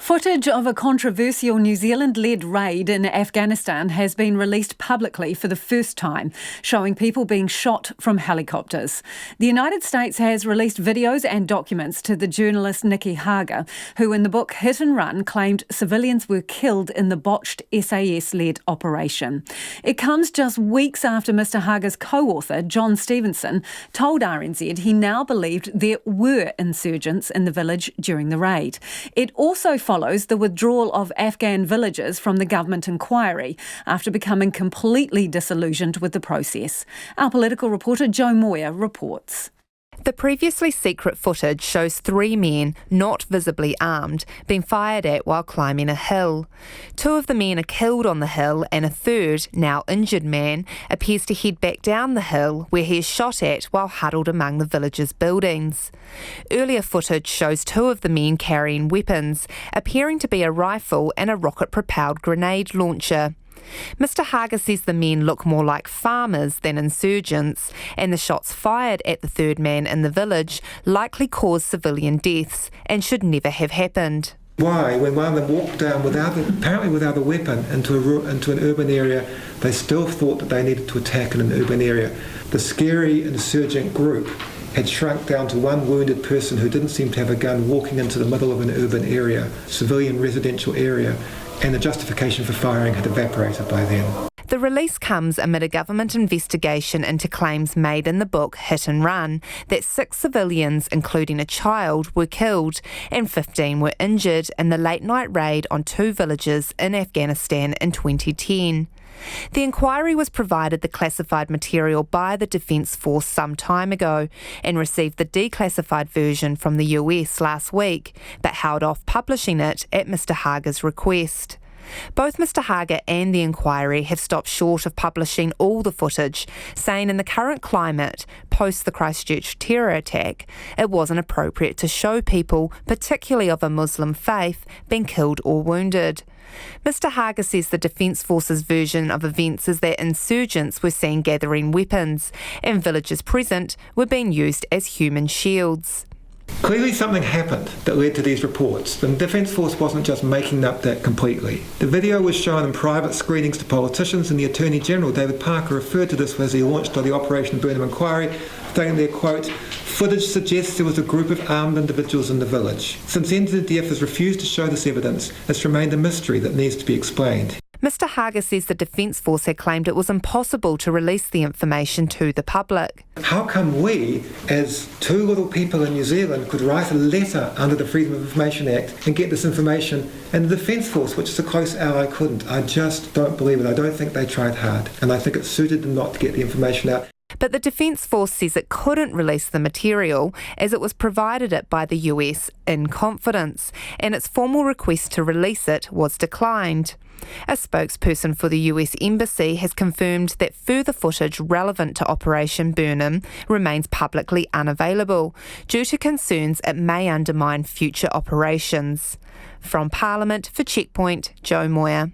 Footage of a controversial New Zealand-led raid in Afghanistan has been released publicly for the first time, showing people being shot from helicopters. The United States has released videos and documents to the journalist Nicky Hager, who in the book Hit and Run claimed civilians were killed in the botched SAS-led operation. It comes just weeks after Mr Hager's co-author, John Stevenson, told RNZ he now believed there were insurgents in the village during the raid. It also follows the withdrawal of Afghan villagers from the government inquiry after becoming completely disillusioned with the process. Our political reporter Joe Moyer reports. The previously secret footage shows 3 men, not visibly armed, being fired at while climbing a hill. 2 of the men are killed on the hill and a third, now injured man, appears to head back down the hill where he is shot at while huddled among the village's buildings. Earlier footage shows 2 of the men carrying weapons, appearing to be a rifle and a rocket-propelled grenade launcher. Mr Hager says the men look more like farmers than insurgents, and the shots fired at the third man in the village likely caused civilian deaths and should never have happened. Why, when one of them walked down apparently without a weapon into an urban area, they still thought that they needed to attack in an urban area? The scary insurgent group had shrunk down to 1 wounded person who didn't seem to have a gun walking into the middle of an urban area, civilian residential area, and the justification for firing had evaporated by then. The release comes amid a government investigation into claims made in the book Hit and Run that 6 civilians, including a child, were killed and 15 were injured in the late-night raid on 2 villages in Afghanistan in 2010. The inquiry was provided the classified material by the Defence Force some time ago and received the declassified version from the US last week, but held off publishing it at Mr Hager's request. Both Mr Hager and the inquiry have stopped short of publishing all the footage, saying in the current climate, post the Christchurch terror attack, it wasn't appropriate to show people, particularly of a Muslim faith, being killed or wounded. Mr Hager says the Defence Force's version of events is that insurgents were seen gathering weapons and villagers present were being used as human shields. Clearly something happened that led to these reports. The Defence Force wasn't just making up that completely. The video was shown in private screenings to politicians, and the Attorney General, David Parker, referred to this as he launched the Operation Burnham inquiry, stating there, quote, "Footage suggests there was a group of armed individuals in the village. Since NZDF has refused to show this evidence, it's remained a mystery that needs to be explained." Mr Hager says the Defence Force had claimed it was impossible to release the information to the public. How come we, as 2 little people in New Zealand, could write a letter under the Freedom of Information Act and get this information, and the Defence Force, which is a close ally, couldn't? I just don't believe it. I don't think they tried hard, and I think it suited them not to get the information out. But the Defence Force says it couldn't release the material as it was provided it by the US in confidence, and its formal request to release it was declined. A spokesperson for the US Embassy has confirmed that further footage relevant to Operation Burnham remains publicly unavailable due to concerns it may undermine future operations. From Parliament for Checkpoint, Joe Moyer.